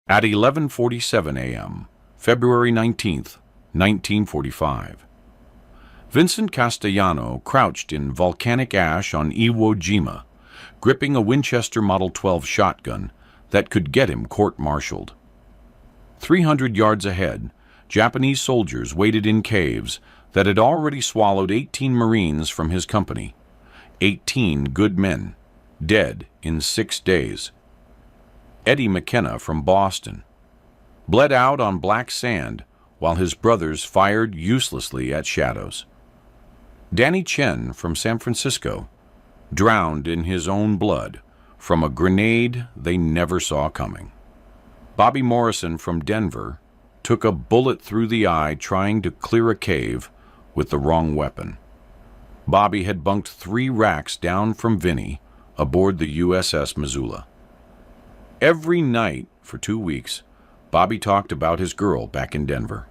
At 11:47 a.m., February 19th, 1945, Vincent Castellano crouched in volcanic ash on Iwo Jima, gripping a Winchester Model 12 shotgun that could get him court-martialed. 300 yards ahead, Japanese soldiers waited in caves that had already swallowed 18 Marines from his company, 18 good men, dead in 6 days. Eddie McKenna from Boston bled out on black sand while his brothers fired uselessly at shadows. Danny Chen from San Francisco drowned in his own blood from a grenade they never saw coming. Bobby Morrison from Denver took a bullet through the eye trying to clear a cave with the wrong weapon. Bobby had bunked 3 racks down from Vinny aboard the USS Missoula. Every night for 2 weeks, Bobby talked about his girl back in Denver.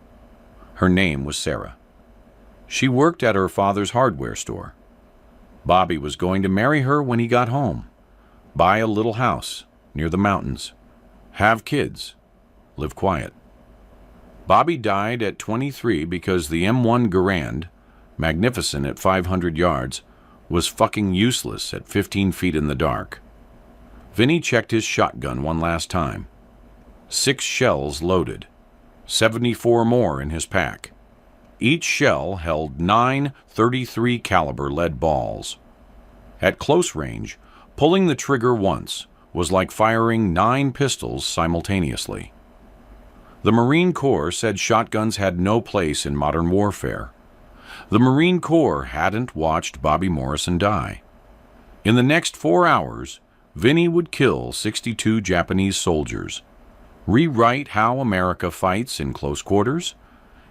Her name was Sarah. She worked at her father's hardware store. Bobby was going to marry her when he got home, buy a little house near the mountains, have kids, live quiet. Bobby died at 23 because the M1 Garand, magnificent at 500 yards, was fucking useless at 15 feet in the dark. Vinny checked his shotgun one last time. 6 shells loaded, 74 more in his pack. Each shell held 9 .33 caliber lead balls. At close range, pulling the trigger once was like firing 9 pistols simultaneously. The Marine Corps said shotguns had no place in modern warfare. The Marine Corps hadn't watched Bobby Morrison die. In the next 4 hours, Vinny would kill 62 Japanese soldiers, rewrite how America fights in close quarters,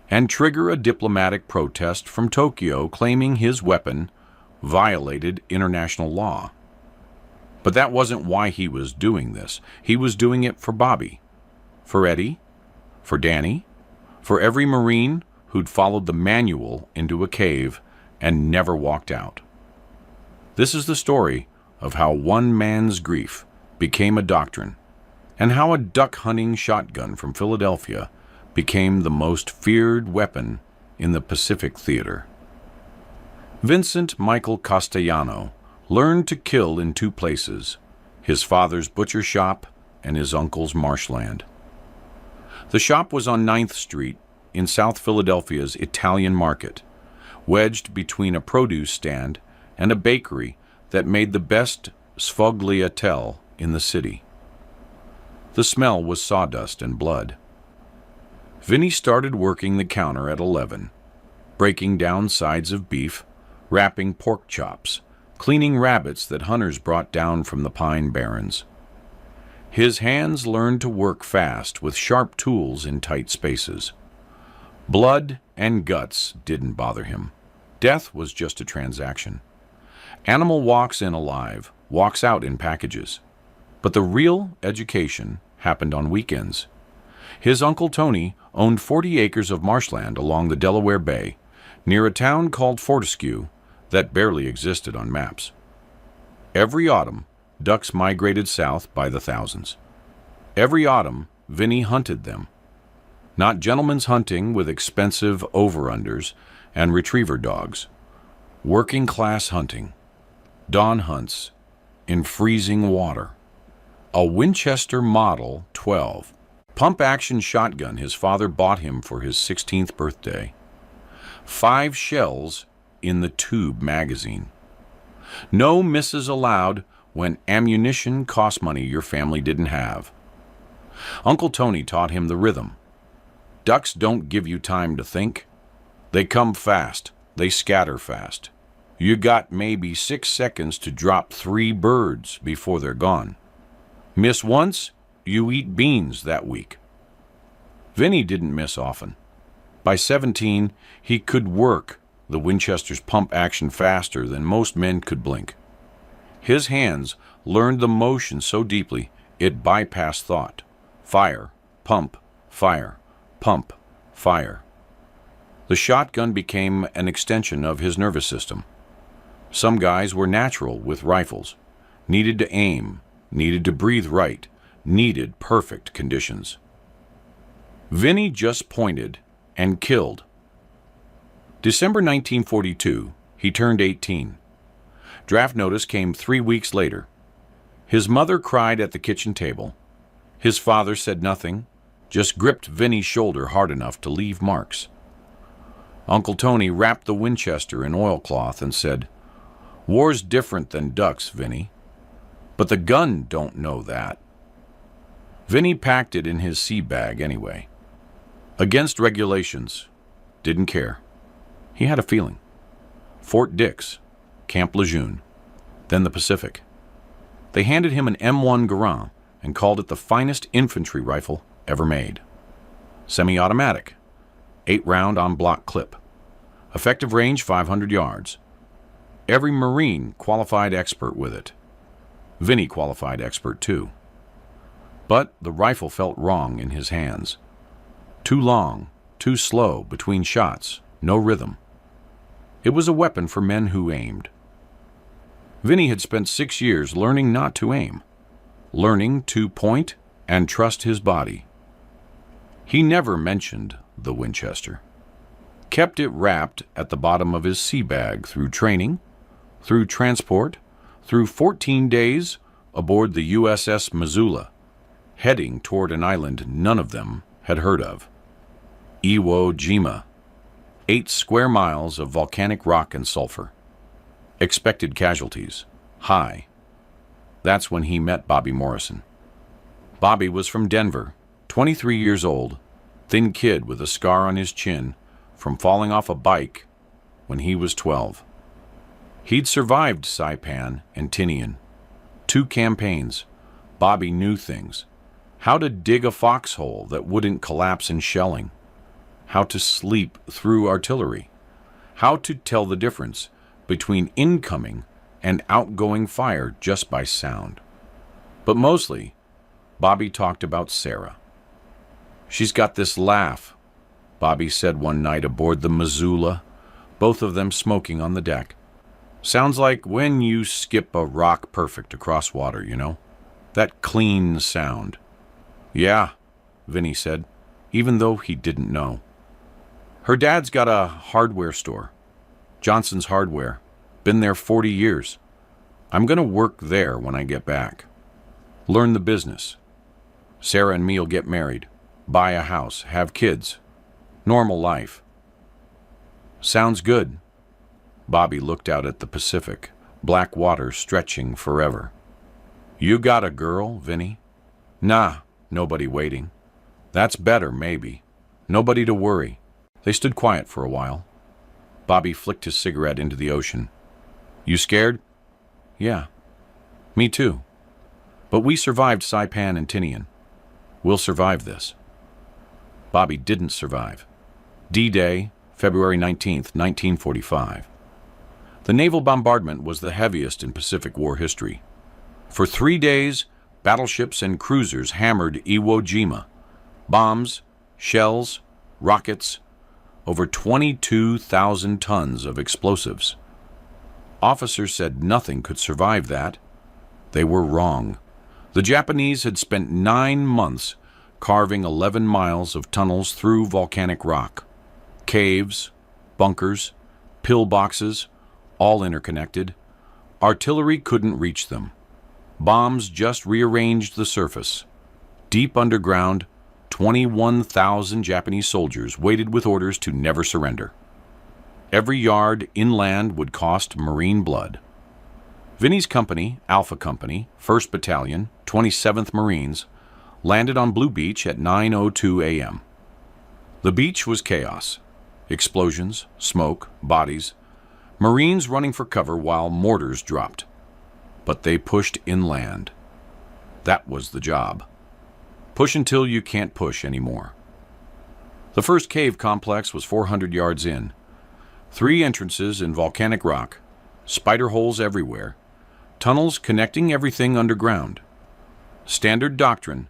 and trigger a diplomatic protest from Tokyo claiming his weapon violated international law. But that wasn't why he was doing this. He was doing it for Bobby, for Eddie, for Danny, for every Marine who'd followed the manual into a cave and never walked out. This is the story of how one man's grief became a doctrine, and how a duck-hunting shotgun from Philadelphia became the most feared weapon in the Pacific Theater. Vincent Michael Castellano learned to kill in 2 places, his father's butcher shop and his uncle's marshland. The shop was on 9th Street in South Philadelphia's Italian Market, wedged between a produce stand and a bakery that made the best sfogliatelle in the city. The smell was sawdust and blood. Vinny started working the counter at 11, breaking down sides of beef, wrapping pork chops, cleaning rabbits that hunters brought down from the pine barrens. His hands learned to work fast with sharp tools in tight spaces. Blood and guts didn't bother him. Death was just a transaction. Animal walks in alive, walks out in packages. But the real education happened on weekends. His Uncle Tony owned 40 acres of marshland along the Delaware Bay, near a town called Fortescue that barely existed on maps. Every autumn, ducks migrated south by the thousands. Every autumn, Vinny hunted them. Not gentlemen's hunting with expensive over-unders and retriever dogs. Working-class hunting. Dawn hunts in freezing water. A Winchester Model 12 pump-action shotgun his father bought him for his 16th birthday. 5 shells in the tube magazine. No misses allowed when ammunition cost money your family didn't have. Uncle Tony taught him the rhythm. Ducks don't give you time to think. They come fast. They scatter fast. You got maybe 6 seconds to drop 3 birds before they're gone. Miss once, you eat beans that week. Vinny didn't miss often. By 17, he could work the Winchester's pump action faster than most men could blink. His hands learned the motion so deeply it bypassed thought. Fire, pump, fire, pump, fire. The shotgun became an extension of his nervous system. Some guys were natural with rifles, needed to aim, needed to breathe right, needed perfect conditions. Vinny just pointed and killed. December 1942, he turned 18. Draft notice came 3 weeks later. His mother cried at the kitchen table. His father said nothing, just gripped Vinny's shoulder hard enough to leave marks. Uncle Tony wrapped the Winchester in oilcloth and said, "War's different than ducks, Vinny. But the gun don't know that." Vinny packed it in his sea bag anyway. Against regulations. Didn't care. He had a feeling. Fort Dix, Camp Lejeune, then the Pacific. They handed him an M1 Garand and called it the finest infantry rifle ever made. Semi-automatic, 8-round en bloc clip. Effective range 500 yards. Every Marine qualified expert with it. Vinny qualified expert too. But the rifle felt wrong in his hands. Too long, too slow between shots, no rhythm. It was a weapon for men who aimed. Vinny had spent 6 years learning not to aim, learning to point and trust his body. He never mentioned the Winchester. Kept it wrapped at the bottom of his sea bag through training, through transport, through 14 days aboard the USS Missoula, heading toward an island none of them had heard of. Iwo Jima, 8 square miles of volcanic rock and sulfur. Expected casualties, high. That's when he met Bobby Morrison. Bobby was from Denver, 23 years old, thin kid with a scar on his chin from falling off a bike when he was 12. He'd survived Saipan and Tinian. 2 campaigns. Bobby knew things. How to dig a foxhole that wouldn't collapse in shelling. How to sleep through artillery. How to tell the difference between incoming and outgoing fire just by sound. But mostly, Bobby talked about Sarah. "She's got this laugh," Bobby said one night aboard the Missoula, both of them smoking on the deck. "Sounds like when you skip a rock perfect across water, you know? That clean sound." "Yeah," Vinny said, even though he didn't know. "Her dad's got a hardware store. Johnson's Hardware. Been there 40 years. I'm going to work there when I get back. Learn the business. Sarah and me'll get married, buy a house, have kids. Normal life." "Sounds good." Bobby looked out at the Pacific, black water stretching forever. "You got a girl, Vinny?" "Nah, nobody waiting." "That's better, maybe. Nobody to worry." They stood quiet for a while. Bobby flicked his cigarette into the ocean. "You scared?" "Yeah." "Me too. But we survived Saipan and Tinian. We'll survive this." Bobby didn't survive. D-Day, February 19th, 1945. The naval bombardment was the heaviest in Pacific War history. For 3 days, battleships and cruisers hammered Iwo Jima. Bombs, shells, rockets, over 22,000 tons of explosives. Officers said nothing could survive that. They were wrong. The Japanese had spent 9 months carving 11 miles of tunnels through volcanic rock. Caves, bunkers, pillboxes, all interconnected. Artillery couldn't reach them. Bombs just rearranged the surface. Deep underground, 21,000 Japanese soldiers waited with orders to never surrender. Every yard inland would cost Marine blood. Vinny's company, Alpha Company, 1st Battalion, 27th Marines, landed on Blue Beach at 9:02 a.m. The beach was chaos. Explosions, smoke, bodies. Marines running for cover while mortars dropped. But they pushed inland. That was the job. Push until you can't push anymore. The first cave complex was 400 yards in. 3 entrances in volcanic rock, spider holes everywhere, tunnels connecting everything underground. Standard doctrine: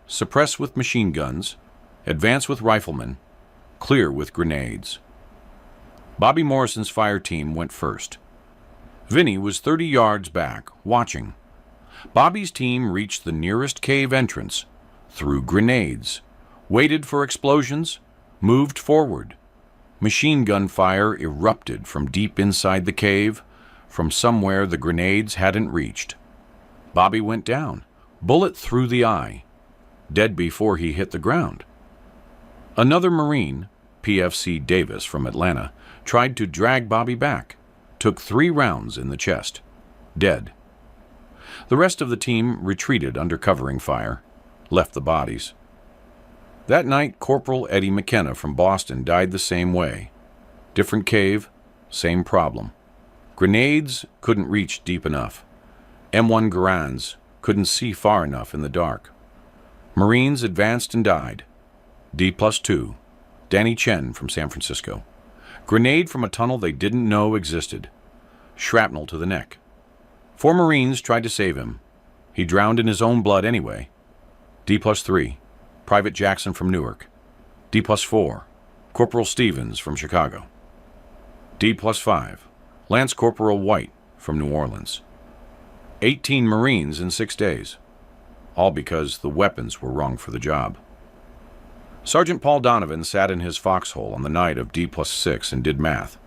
suppress with machine guns, advance with riflemen, clear with grenades. Bobby Morrison's fire team went first. Vinny was 30 yards back, watching. Bobby's team reached the nearest cave entrance, threw grenades, waited for explosions, moved forward. Machine gun fire erupted from deep inside the cave, from somewhere the grenades hadn't reached. Bobby went down, bullet through the eye, dead before he hit the ground. Another Marine, PFC Davis from Atlanta, tried to drag Bobby back, took 3 rounds in the chest, dead. The rest of the team retreated under covering fire, left the bodies. That night, Corporal Eddie McKenna from Boston died the same way. Different cave, same problem. Grenades couldn't reach deep enough. M1 Garands couldn't see far enough in the dark. Marines advanced and died. D+2, Danny Chen from San Francisco. Grenade from a tunnel they didn't know existed. Shrapnel to the neck. 4 Marines tried to save him. He drowned in his own blood anyway. D+3, Private Jackson from Newark. D+4, Corporal Stevens from Chicago. D+5, Lance Corporal White from New Orleans. 18 Marines in 6 days, all because the weapons were wrong for the job. Sergeant Paul Donovan sat in his foxhole on the night of D+6 and did math.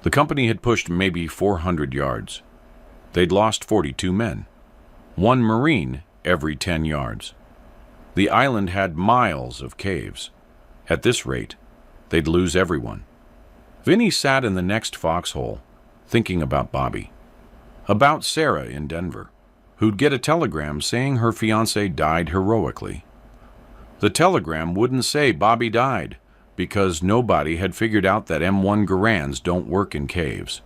The company had pushed maybe 400 yards. They'd lost 42 men, 1 Marine every 10 yards. The island had miles of caves. At this rate, they'd lose everyone. Vinny sat in the next foxhole, thinking about Bobby, about Sarah in Denver, who'd get a telegram saying her fiancé died heroically. The telegram wouldn't say Bobby died, because nobody had figured out that M1 Garands don't work in caves.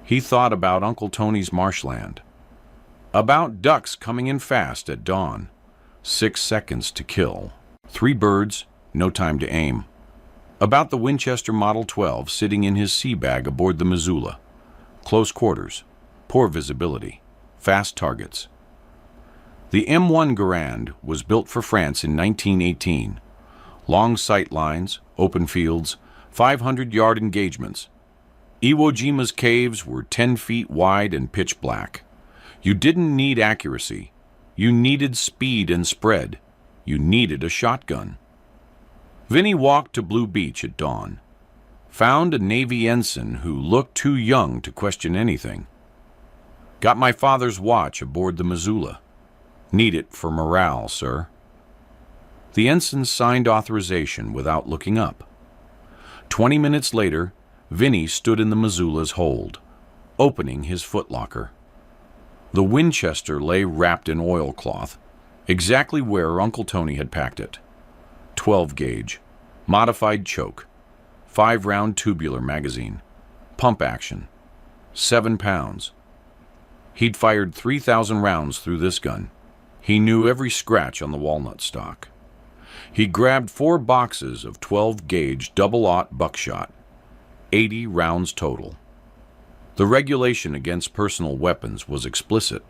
He thought about Uncle Tony's marshland, about ducks coming in fast at dawn, 6 seconds to kill, 3 birds, no time to aim, about the Winchester Model 12 sitting in his sea bag aboard the Missoula, close quarters, poor visibility, fast targets. The M1 Garand was built for France in 1918. Long sight lines, open fields, 500-yard engagements. Iwo Jima's caves were 10 feet wide and pitch black. You didn't need accuracy. You needed speed and spread. You needed a shotgun. Vinny walked to Blue Beach at dawn. Found a Navy ensign who looked too young to question anything. Got my father's watch aboard the Missoula. Need it for morale, sir. The ensign signed authorization without looking up. 20 minutes later, Vinny stood in the Missoula's hold, opening his footlocker. The Winchester lay wrapped in oilcloth, exactly where Uncle Tony had packed it. 12 gauge, modified choke, 5-round tubular magazine, pump action, 7 pounds. He'd fired 3,000 rounds through this gun. He knew every scratch on the walnut stock. He grabbed 4 boxes of 12-gauge double-aught buckshot, 80 rounds total. The regulation against personal weapons was explicit.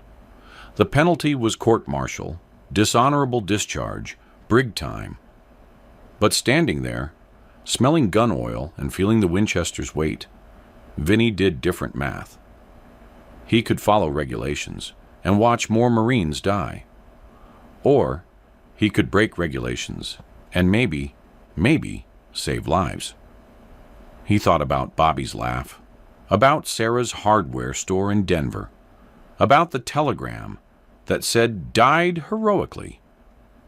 The penalty was court-martial, dishonorable discharge, brig time. But standing there, smelling gun oil and feeling the Winchester's weight, Vinny did different math. He could follow regulations and watch more Marines die. Or he could break regulations and maybe save lives. He thought about Bobby's laugh, about Sarah's hardware store in Denver, about the telegram that said died heroically,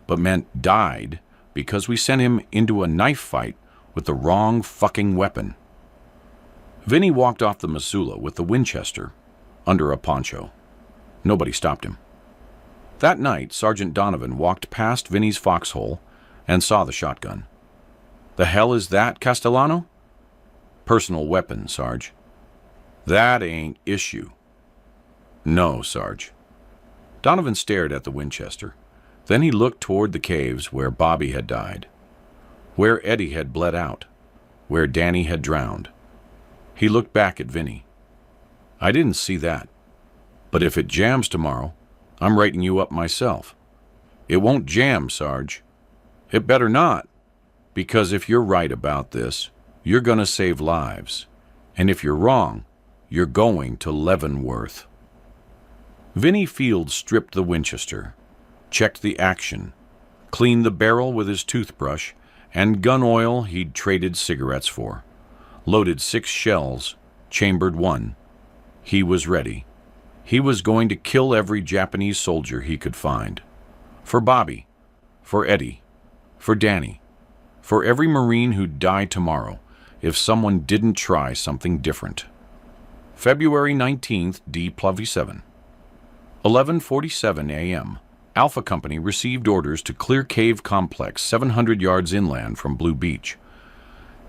but meant died because we sent him into a knife fight with the wrong fucking weapon. Vinny walked off the Missoula with the Winchester under a poncho. Nobody stopped him. That night, Sergeant Donovan walked past Vinny's foxhole and saw the shotgun. The hell is that, Castellano? Personal weapon, Sarge. That ain't issue. No, Sarge. Donovan stared at the Winchester. Then he looked toward the caves where Bobby had died, where Eddie had bled out, where Danny had drowned. He looked back at Vinny. I didn't see that. But if it jams tomorrow, I'm writing you up myself. It won't jam, Sarge. It better not, because if you're right about this, you're going to save lives. And if you're wrong, you're going to Leavenworth. Vinnie Field stripped the Winchester, checked the action, cleaned the barrel with his toothbrush and gun oil he'd traded cigarettes for, loaded 6 shells, chambered 1. He was ready. He was going to kill every Japanese soldier he could find. For Bobby, for Eddie, for Danny, for every Marine who'd die tomorrow if someone didn't try something different. February 19th, D-Plovy 11:47 a.m. Alpha Company received orders to clear cave complex 700 yards inland from Blue Beach.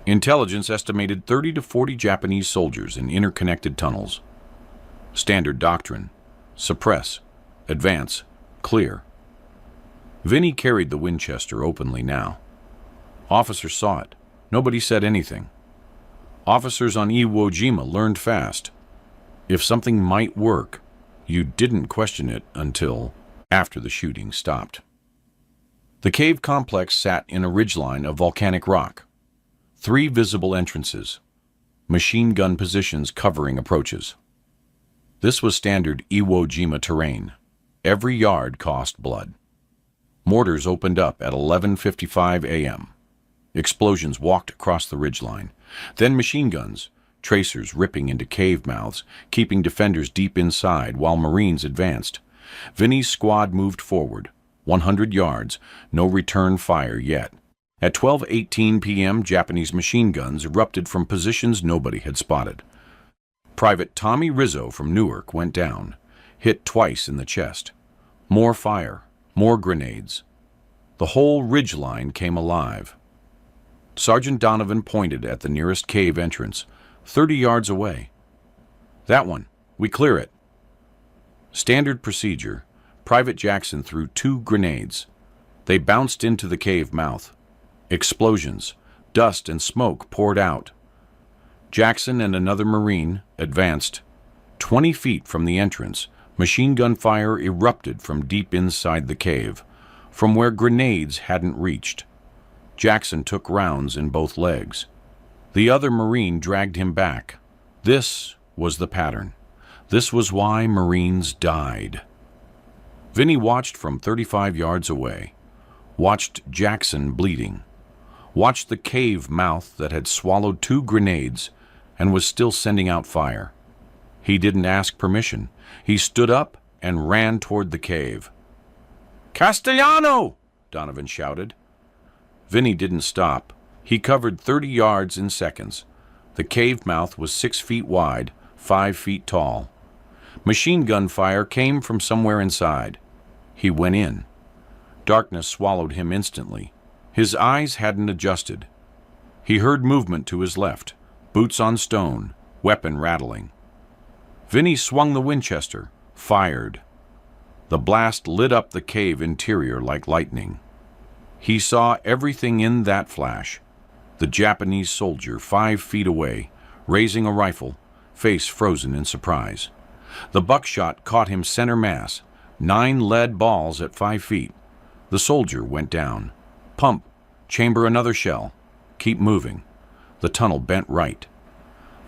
Intelligence estimated 30 to 40 Japanese soldiers in interconnected tunnels. Standard doctrine: suppress, advance, clear. Vinnie carried the Winchester openly now. Officers saw it. Nobody said anything. Officers on Iwo Jima learned fast. If something might work, you didn't question it until after the shooting stopped. The cave complex sat in a ridgeline of volcanic rock. 3 visible entrances. Machine gun positions covering approaches. This was standard Iwo Jima terrain. Every yard cost blood. Mortars opened up at 11:55 a.m. Explosions walked across the ridgeline. Then machine guns, tracers ripping into cave mouths, keeping defenders deep inside while Marines advanced. Vinnie's squad moved forward, 100 yards, no return fire yet. At 12:18 p.m., Japanese machine guns erupted from positions nobody had spotted. Private Tommy Rizzo from Newark went down, hit twice in the chest. More fire, more grenades. The whole ridgeline came alive. Sergeant Donovan pointed at the nearest cave entrance, 30 yards away. That one, we clear it. Standard procedure, Private Jackson threw 2 grenades. They bounced into the cave mouth. Explosions, dust and smoke poured out. Jackson and another Marine advanced. 20 feet from the entrance, machine gun fire erupted from deep inside the cave, from where grenades hadn't reached. Jackson took rounds in both legs. The other Marine dragged him back. This was the pattern. This was why Marines died. Vinnie watched from 35 yards away, watched Jackson bleeding, watched the cave mouth that had swallowed 2 grenades and was still sending out fire. He didn't ask permission. He stood up and ran toward the cave. "Castellano!" Donovan shouted. Vinnie didn't stop. He covered 30 yards in seconds. The cave mouth was 6 feet wide, 5 feet tall. Machine gun fire came from somewhere inside. He went in. Darkness swallowed him instantly. His eyes hadn't adjusted. He heard movement to his left, boots on stone, weapon rattling. Vinnie swung the Winchester, fired. The blast lit up the cave interior like lightning. He saw everything in that flash. The Japanese soldier 5 feet away, raising a rifle, face frozen in surprise. The buckshot caught him center mass, 9 lead balls at 5 feet. The soldier went down. Pump, chamber another shell. Keep moving. The tunnel bent right.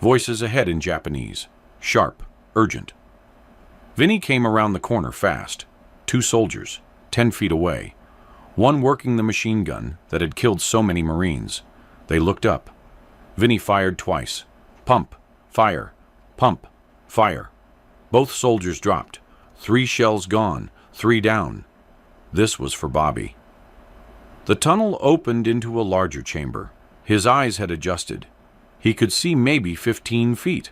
Voices ahead in Japanese. Sharp, urgent. Vinnie came around the corner fast. 2 soldiers, 10 feet away. One working the machine gun that had killed so many Marines. They looked up. Vinnie fired twice. Pump, fire, pump, fire. Both soldiers dropped. 3 shells gone, 3 down. This was for Bobby. The tunnel opened into a larger chamber. His eyes had adjusted. He could see maybe 15 feet.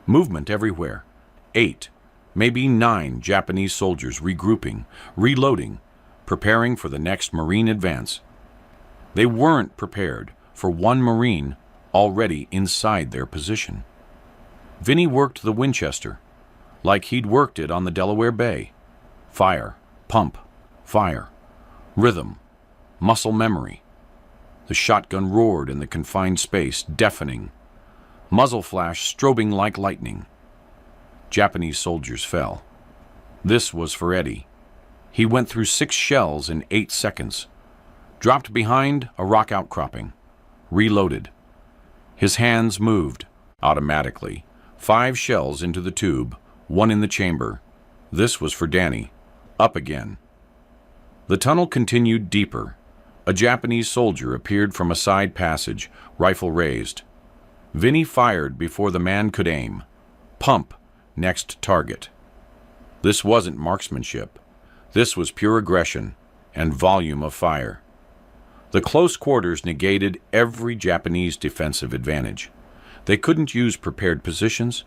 Movement everywhere. 8, maybe 9 Japanese soldiers regrouping, reloading, preparing for the next Marine advance. They weren't prepared for one Marine already inside their position. Vinnie worked the Winchester like he'd worked it on the Delaware Bay. Fire, pump, fire, rhythm, muscle memory. The shotgun roared in the confined space, deafening. Muzzle flash strobing like lightning. Japanese soldiers fell. This was for Eddie. He went through 6 shells in 8 seconds. Dropped behind a rock outcropping. Reloaded. His hands moved automatically. 5 shells into the tube, 1 in the chamber. This was for Danny. Up again. The tunnel continued deeper. A Japanese soldier appeared from a side passage, rifle raised. Vinny fired before the man could aim. Pump, next target. This wasn't marksmanship. This was pure aggression and volume of fire. The close quarters negated every Japanese defensive advantage. They couldn't use prepared positions,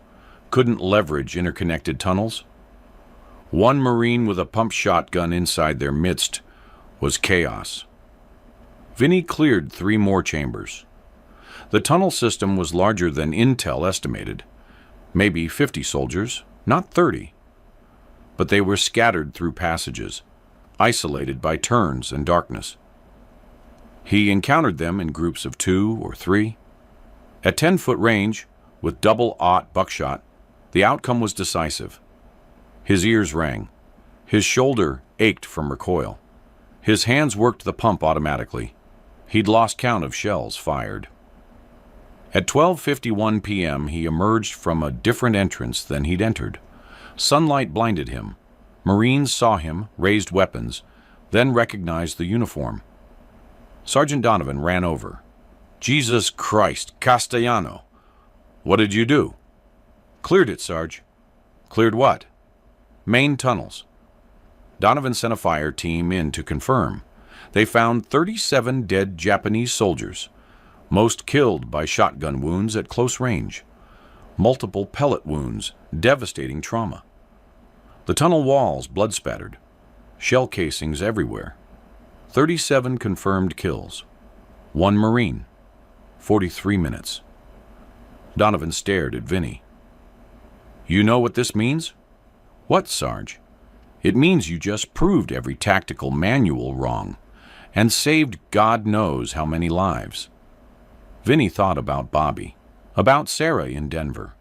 couldn't leverage interconnected tunnels. One Marine with a pump shotgun inside their midst was chaos. Vinny cleared 3 more chambers. The tunnel system was larger than Intel estimated. Maybe 50 soldiers, not 30. But they were scattered through passages, isolated by turns and darkness. He encountered them in groups of 2 or 3. At 10-foot range, with double-aught buckshot, the outcome was decisive. His ears rang. His shoulder ached from recoil. His hands worked the pump automatically. He'd lost count of shells fired. At 12:51 p.m., he emerged from a different entrance than he'd entered. Sunlight blinded him. Marines saw him, raised weapons, then recognized the uniform. Sergeant Donovan ran over. "Jesus Christ, Castellano! What did you do?" "Cleared it, Sarge." "Cleared what?" "Main tunnels." Donovan sent a fire team in to confirm. They found 37 dead Japanese soldiers, most killed by shotgun wounds at close range, multiple pellet wounds, devastating trauma. The tunnel walls blood-spattered, shell casings everywhere. 37 confirmed kills. 1 Marine. 43 minutes. Donovan stared at Vinny. "You know what this means?" "What, Sarge?" "It means you just proved every tactical manual wrong and saved God knows how many lives." Vinny thought about Bobby, about Sarah in Denver,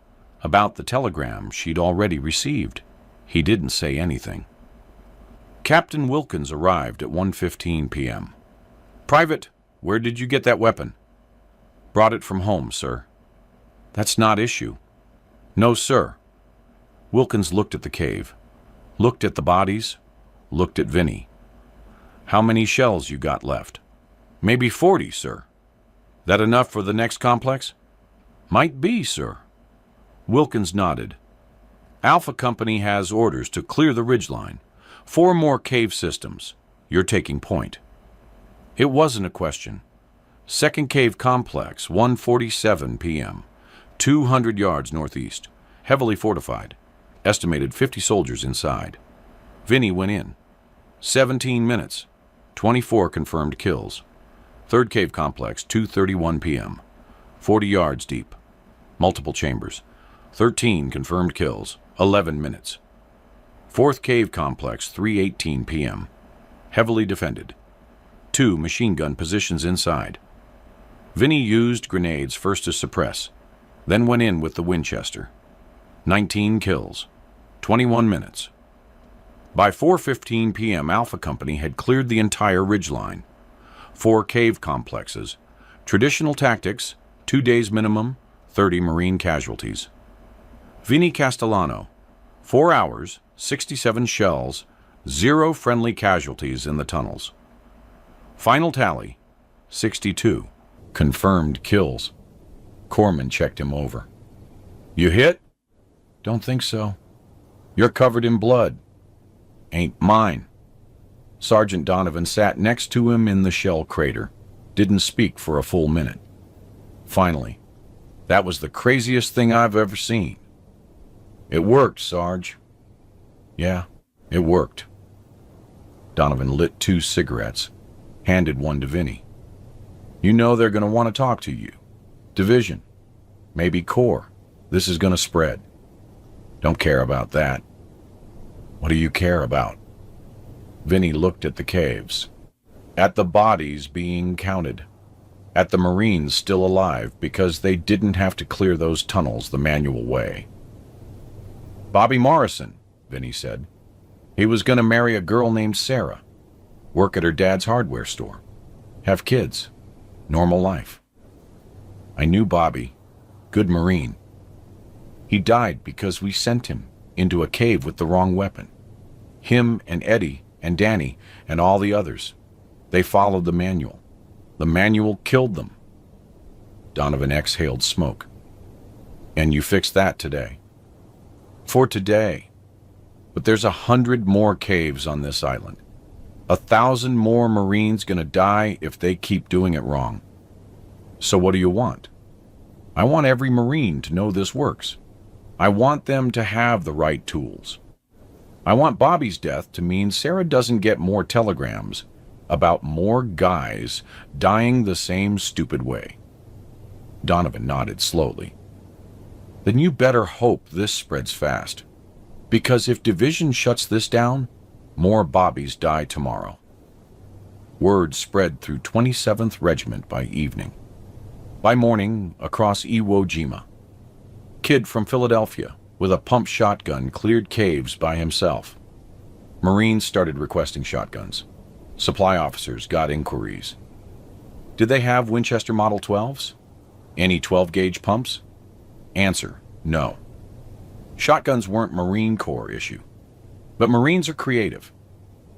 about the telegram she'd already received. He didn't say anything. Captain Wilkins arrived at 1:15 p.m. "Private, where did you get that weapon?" "Brought it from home, sir." "That's not issue." "No, sir." Wilkins looked at the cave, looked at the bodies, looked at Vinny. "How many shells you got left?" "Maybe 40, sir." "That enough for the next complex?" "Might be, sir." Wilkins nodded. "Alpha Company has orders to clear the ridgeline. 4 more cave systems. You're taking point." It wasn't a question. Second cave complex, 1:47 p.m., 200 yards northeast, heavily fortified. Estimated 50 soldiers inside. Vinny went in. 17 minutes. 24 confirmed kills. Third cave complex, 2:31 p.m., 40 yards deep. Multiple chambers. 13 confirmed kills. 11 minutes. Fourth cave complex, 3:18 p.m., heavily defended. 2 machine gun positions inside. Vinny used grenades first to suppress, then went in with the Winchester. 19 kills. 21 minutes. By 4:15 p.m., Alpha Company had cleared the entire ridgeline. 4 cave complexes. Traditional tactics, 2 days minimum, 30 Marine casualties. Vinny Castellano, 4 hours, 67 shells, 0 friendly casualties in the tunnels. Final tally, 62. Confirmed kills. Corpsman checked him over. "You hit?" "Don't think so." "You're covered in blood." "Ain't mine." Sergeant Donovan sat next to him in the shell crater, didn't speak for a full minute. Finally, "That was the craziest thing I've ever seen." "It worked, Sarge." "Yeah, it worked." Donovan lit 2 cigarettes, handed one to Vinny. "You know they're going to want to talk to you. Division, maybe Corps. This is going to spread." "Don't care about that." "What do you care about?" Vinny looked at the caves, at the bodies being counted, at the Marines still alive because they didn't have to clear those tunnels the manual way. "Bobby Morrison," Vinny said. "He was going to marry a girl named Sarah, work at her dad's hardware store, have kids, normal life. I knew Bobby, good Marine. He died because we sent him into a cave with the wrong weapon. Him and Eddie and Danny and all the others. They followed the manual. The manual killed them. Donovan exhaled smoke. And you fixed that today. For today. But there's 100 more caves on this island. 1,000 more Marines gonna die if they keep doing it wrong. So what do you want? I want every Marine to know this works. I want them to have the right tools. I want Bobby's death to mean Sarah doesn't get more telegrams about more guys dying the same stupid way. Donovan nodded slowly. Then you better hope this spreads fast. Because if Division shuts this down, more Bobbies die tomorrow. Word spread through 27th Regiment by evening. By morning, across Iwo Jima. Kid from Philadelphia with a pump shotgun cleared caves by himself. Marines started requesting shotguns. Supply officers got inquiries. Did they have Winchester Model 12s? Any 12-gauge pumps? Answer, no. Shotguns weren't Marine Corps issue. But Marines are creative.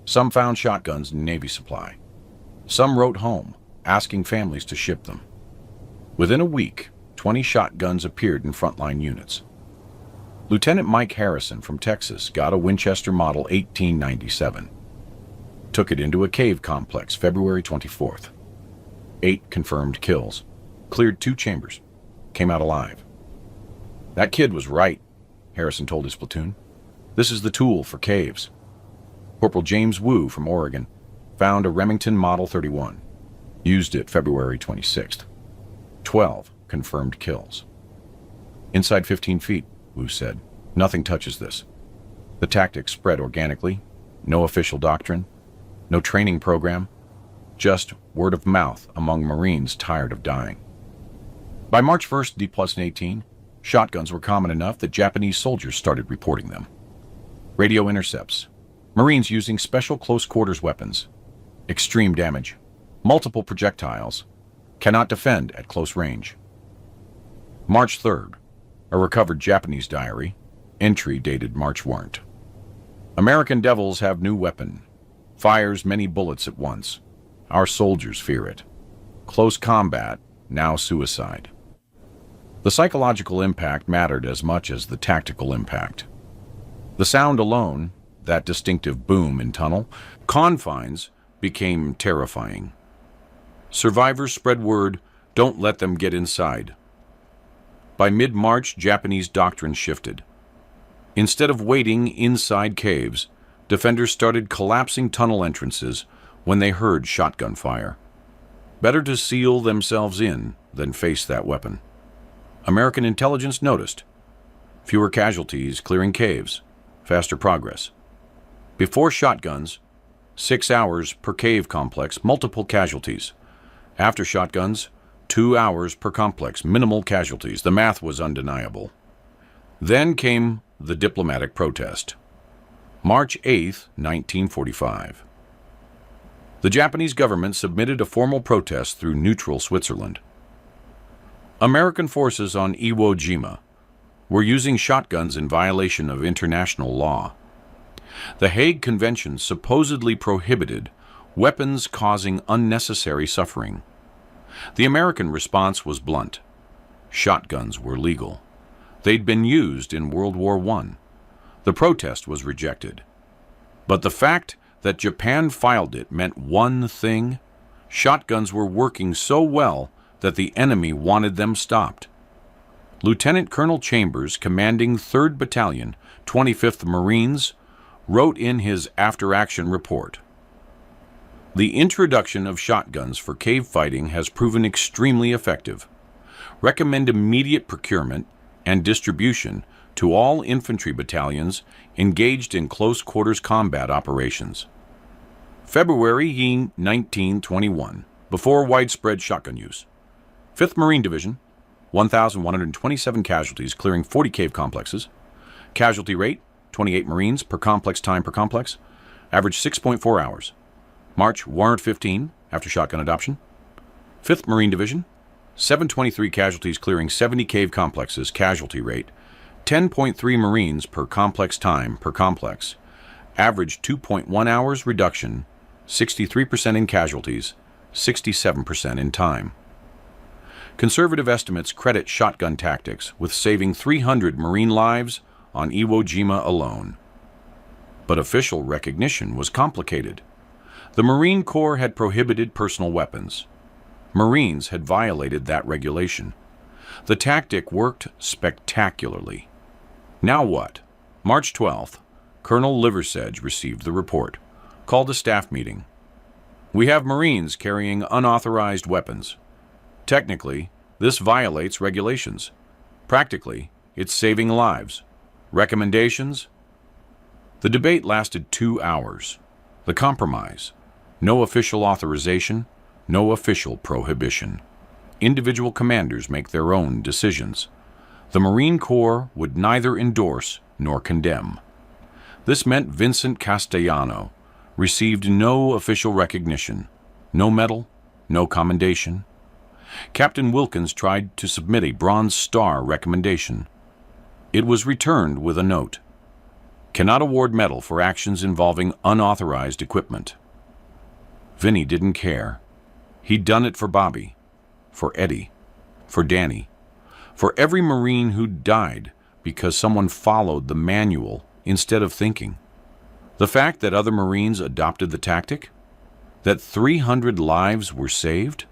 Some found shotguns in Navy supply. Some wrote home, asking families to ship them. Within a week, 20 shotguns appeared in frontline units. Lieutenant Mike Harrison from Texas got a Winchester Model 1897. Took it into a cave complex February 24th. 8 confirmed kills. Cleared 2 chambers. Came out alive. That kid was right, Harrison told his platoon. This is the tool for caves. Corporal James Wu from Oregon found a Remington Model 31. Used it February 26th. 12 confirmed kills. Inside 15 feet, Wu said. Nothing touches this. The tactics spread organically. No official doctrine. No training program. Just word of mouth among Marines tired of dying. By March 1st, D+18, shotguns were common enough that Japanese soldiers started reporting them. Radio intercepts. Marines using special close-quarters weapons. Extreme damage. Multiple projectiles. Cannot defend at close range. March 3rd, a recovered Japanese diary. Entry dated March warrant. American Devils have new weapon. Fires many bullets at once. Our soldiers fear it. Close combat, now suicide. The psychological impact mattered as much as the tactical impact. The sound alone, that distinctive boom in tunnel, confines became terrifying. Survivors spread word, don't let them get inside. By mid-March, Japanese doctrine shifted. Instead of waiting inside caves, defenders started collapsing tunnel entrances when they heard shotgun fire. Better to seal themselves in than face that weapon. American intelligence noticed. Fewer casualties clearing caves, faster progress. Before shotguns, 6 hours per cave complex, multiple casualties. After shotguns, 2 hours per complex, minimal casualties. The math was undeniable. Then came the diplomatic protest. March 8, 1945. The Japanese government submitted a formal protest through neutral Switzerland. American forces on Iwo Jima were using shotguns in violation of international law. The Hague Convention supposedly prohibited weapons causing unnecessary suffering. The American response was blunt. Shotguns were legal. They'd been used in World War I. The protest was rejected. But the fact that Japan filed it meant one thing: shotguns were working so well that the enemy wanted them stopped. Lieutenant Colonel Chambers, commanding 3rd Battalion, 25th Marines, wrote in his after-action report, "The introduction of shotguns for cave fighting has proven extremely effective. Recommend immediate procurement and distribution to all infantry battalions engaged in close-quarters combat operations." February 1921, before widespread shotgun use. 5th Marine Division, 1,127 casualties, clearing 40 cave complexes. Casualty rate, 28 Marines per complex time per complex. Average 6.4 hours. March, warrant 15, after shotgun adoption. 5th Marine Division, 723 casualties, clearing 70 cave complexes. Casualty rate, 10.3 Marines per complex time per complex. Average 2.1 hours reduction, 63% in casualties, 67% in time. Conservative estimates credit shotgun tactics with saving 300 Marine lives on Iwo Jima alone. But official recognition was complicated. The Marine Corps had prohibited personal weapons. Marines had violated that regulation. The tactic worked spectacularly. Now what? March 12th, Colonel Liversedge received the report, called a staff meeting. We have Marines carrying unauthorized weapons. Technically, this violates regulations. Practically, it's saving lives. Recommendations? The debate lasted 2 hours. The compromise: no official authorization, no official prohibition. Individual commanders make their own decisions. The Marine Corps would neither endorse nor condemn. This meant Vincent Castellano received no official recognition, no medal, no commendation. Captain Wilkins tried to submit a Bronze Star recommendation. It was returned with a note: cannot award medal for actions involving unauthorized equipment. Vinny didn't care. He'd done it for Bobby, for Eddie, for Danny, for every Marine who'd died because someone followed the manual instead of thinking. The fact that other Marines adopted the tactic, that 300 lives were saved,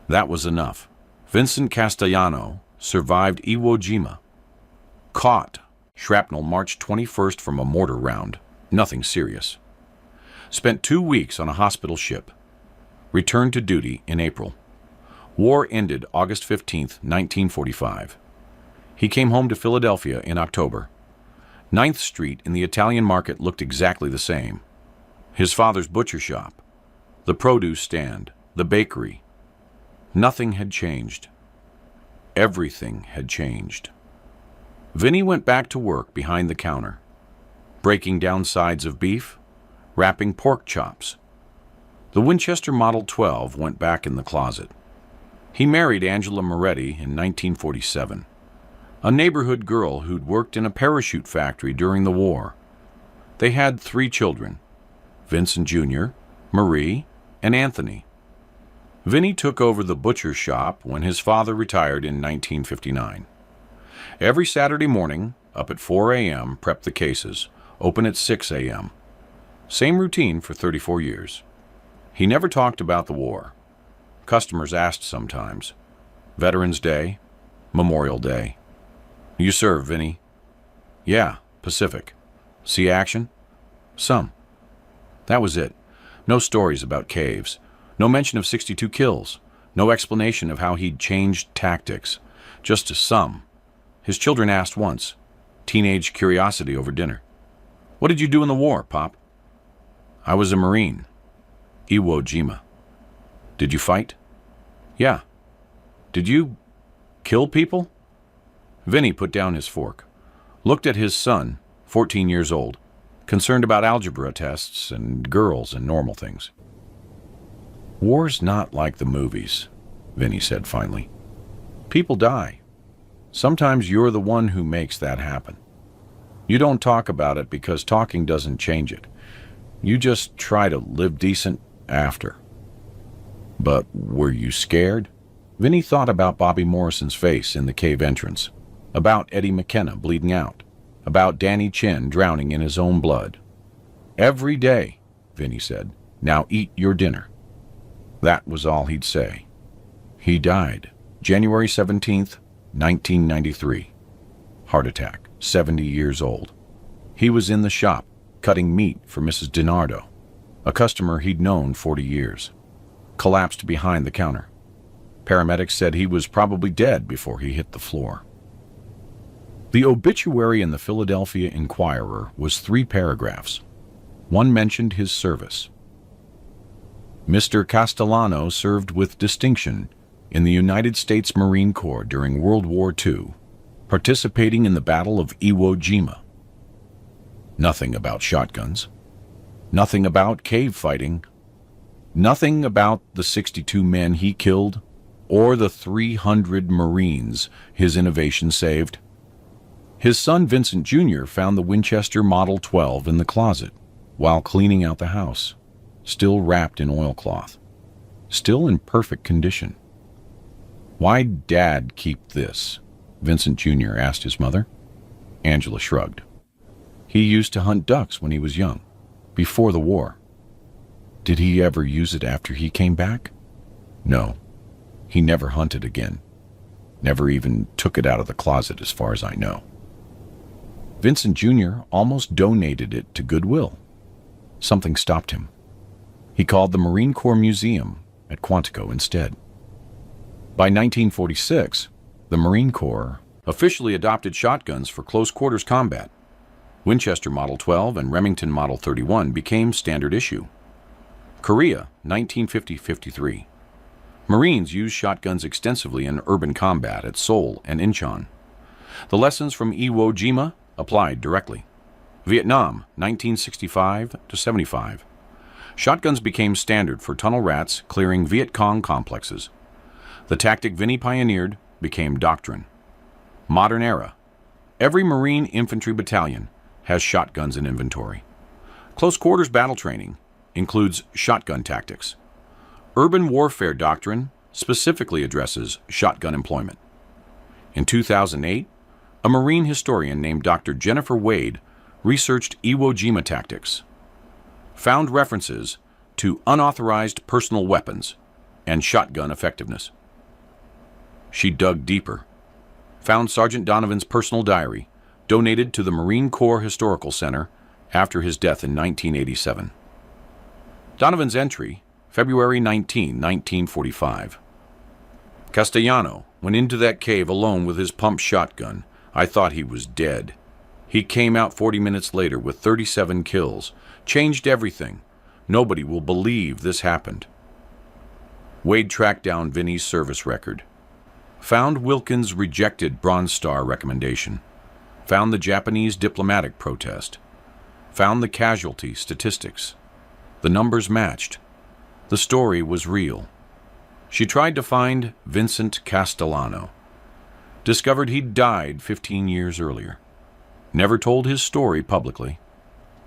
that was enough. Vincent Castellano survived Iwo Jima. Caught. Shrapnel March 21st from a mortar round. Nothing serious. Spent 2 weeks on a hospital ship. Returned to duty in April. War ended August 15th, 1945. He came home to Philadelphia in October. 9th Street in the Italian market looked exactly the same. His father's butcher shop, the produce stand, the bakery. Nothing had changed. Everything had changed. Vinny went back to work behind the counter, breaking down sides of beef, wrapping pork chops. The Winchester Model 12 went back in the closet. He married Angela Moretti in 1947, a neighborhood girl who'd worked in a parachute factory during the war. They had 3 children, Vincent Jr., Marie, and Anthony. Vinny took over the butcher shop when his father retired in 1959. Every Saturday morning, up at 4 a.m., prep the cases, open at 6 a.m. Same routine for 34 years. He never talked about the war. Customers asked sometimes. Veterans Day, Memorial Day. You serve, Vinny? Yeah, Pacific. See action? Some. That was it. No stories about caves. No mention of 62 kills. No explanation of how he'd changed tactics. Just some. His children asked once. Teenage curiosity over dinner. What did you do in the war, Pop? I was a Marine. Iwo Jima. Did you fight? Yeah. Did you kill people? Vinny put down his fork, looked at his son, 14 years old, concerned about algebra tests and girls and normal things. War's not like the movies, Vinny said finally. People die. Sometimes you're the one who makes that happen. You don't talk about it because talking doesn't change it. You just try to live decent after. But were you scared? Vinny thought about Bobby Morrison's face in the cave entrance, about Eddie McKenna bleeding out, about Danny Chin drowning in his own blood. Every day, Vinny said, now eat your dinner. That was all he'd say. He died January 17th, 1993. Heart attack, 70 years old. He was in the shop, cutting meat for Mrs. DiNardo, a customer he'd known 40 years. Collapsed behind the counter. Paramedics said he was probably dead before he hit the floor. The obituary in the Philadelphia Inquirer was 3 paragraphs. One mentioned his service. Mr. Castellano served with distinction in the United States Marine Corps during World War II, participating in the Battle of Iwo Jima. Nothing about shotguns. Nothing about cave fighting. Nothing about the 62 men he killed or the 300 Marines his innovation saved. His son Vincent Jr. found the Winchester Model 12 in the closet while cleaning out the house, still wrapped in oilcloth, still in perfect condition. "Why'd Dad keep this?" Vincent Jr. asked his mother. Angela shrugged. "He used to hunt ducks when he was young, before the war." "Did he ever use it after he came back?" "No, he never hunted again. Never even took it out of the closet as far as I know." Vincent Jr. almost donated it to Goodwill. Something stopped him. He called the Marine Corps Museum at Quantico instead. By 1946, the Marine Corps officially adopted shotguns for close-quarters combat. Winchester Model 12 and Remington Model 31 became standard issue. Korea, 1950-53. Marines used shotguns extensively in urban combat at Seoul and Incheon. The lessons from Iwo Jima applied directly. Vietnam, 1965-75. Shotguns became standard for tunnel rats clearing Viet Cong complexes. The tactic Vinnie pioneered became doctrine. Modern era. Every Marine infantry battalion has shotguns in inventory. Close quarters battle training includes shotgun tactics. Urban warfare doctrine specifically addresses shotgun employment. In 2008, a Marine historian named Dr. Jennifer Wade researched Iwo Jima tactics, found references to unauthorized personal weapons and shotgun effectiveness. She dug deeper, found Sergeant Donovan's personal diary, donated to the Marine Corps Historical Center after his death in 1987. Donovan's entry, February 19, 1945. "Castellano went into that cave alone with his pump shotgun. I thought he was dead. He came out 40 minutes later with 37 kills. Changed everything. Nobody will believe this happened." Wade tracked down Vinnie's service record. Found Wilkins' rejected Bronze Star recommendation. Found the Japanese diplomatic protest. Found the casualty statistics. The numbers matched. The story was real. She tried to find Vincent Castellano. Discovered he'd died 15 years earlier. Never told his story publicly.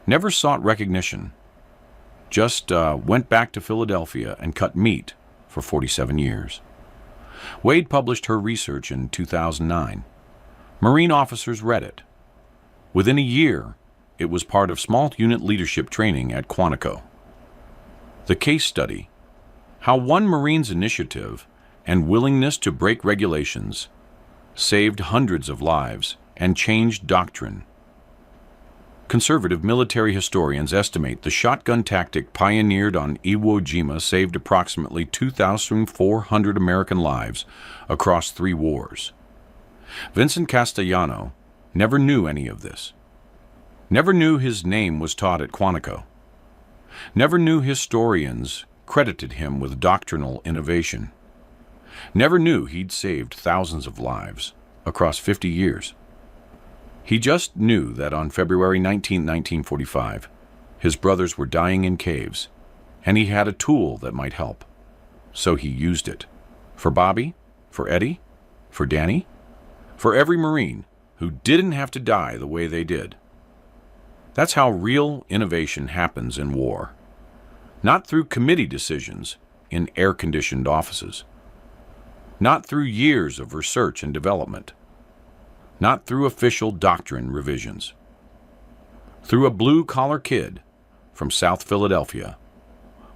Never sought recognition. Just went back to Philadelphia and cut meat for 47 years. Wade published her research in 2009. Marine officers read it. Within a year, it was part of small unit leadership training at Quantico. The case study: how one Marine's initiative and willingness to break regulations saved hundreds of lives and changed doctrine. Conservative military historians estimate the shotgun tactic pioneered on Iwo Jima saved approximately 2,400 American lives across 3 wars. Vincent Castellano never knew any of this. Never knew his name was taught at Quantico. Never knew historians credited him with doctrinal innovation. Never knew he'd saved thousands of lives across 50 years. He just knew that on February 19, 1945, his brothers were dying in caves, and he had a tool that might help. So he used it. For Bobby, for Eddie, for Danny, for every Marine who didn't have to die the way they did. That's how real innovation happens in war. Not through committee decisions in air-conditioned offices. Not through years of research and development. Not through official doctrine revisions. Through a blue-collar kid from South Philadelphia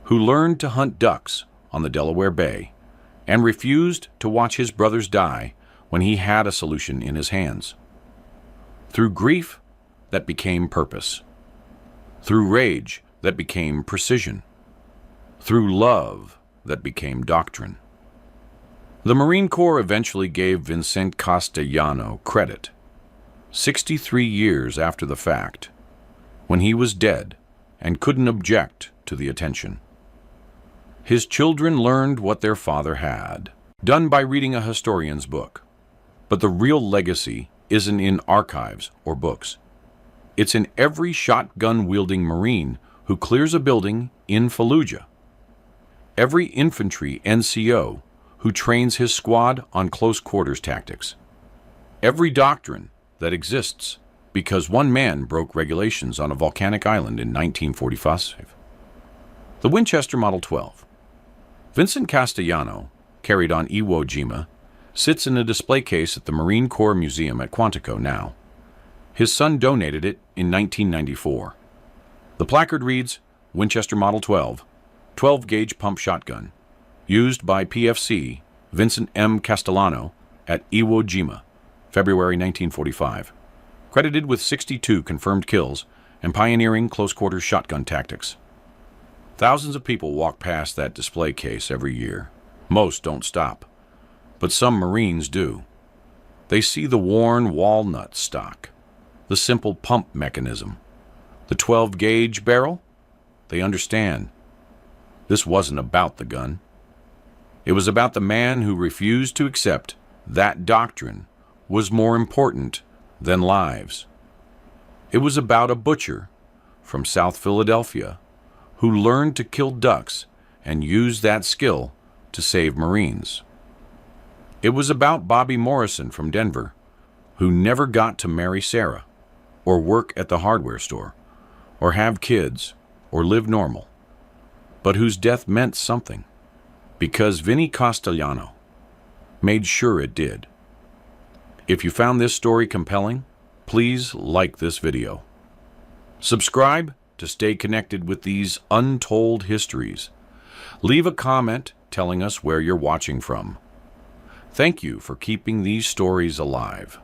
who learned to hunt ducks on the Delaware Bay and refused to watch his brothers die when he had a solution in his hands. Through grief that became purpose. Through rage that became precision. Through love that became doctrine. The Marine Corps eventually gave Vincent Castellano credit, 63 years after the fact, when he was dead and couldn't object to the attention. His children learned what their father had, done by reading a historian's book. But the real legacy isn't in archives or books. It's in every shotgun-wielding Marine who clears a building in Fallujah. Every infantry NCO who trains his squad on close quarters tactics. Every doctrine that exists because one man broke regulations on a volcanic island in 1945. The Winchester Model 12. Vincent Castellano, carried on Iwo Jima, sits in a display case at the Marine Corps Museum at Quantico now. His son donated it in 1994. The placard reads, Winchester Model 12, 12-gauge pump shotgun, used by PFC Vincent M. Castellano at Iwo Jima, February 1945. Credited with 62 confirmed kills and pioneering close-quarters shotgun tactics. Thousands of people walk past that display case every year. Most don't stop, but some Marines do. They see the worn walnut stock, the simple pump mechanism, the 12-gauge barrel. They understand. This wasn't about the gun. It was about the man who refused to accept that doctrine was more important than lives. It was about a butcher from South Philadelphia who learned to kill ducks and used that skill to save Marines. It was about Bobby Morrison from Denver, who never got to marry Sarah, or work at the hardware store, or have kids, or live normal, but whose death meant something, because Vinny Castellano made sure it did. If you found this story compelling, please like this video. Subscribe to stay connected with these untold histories. Leave a comment telling us where you're watching from. Thank you for keeping these stories alive.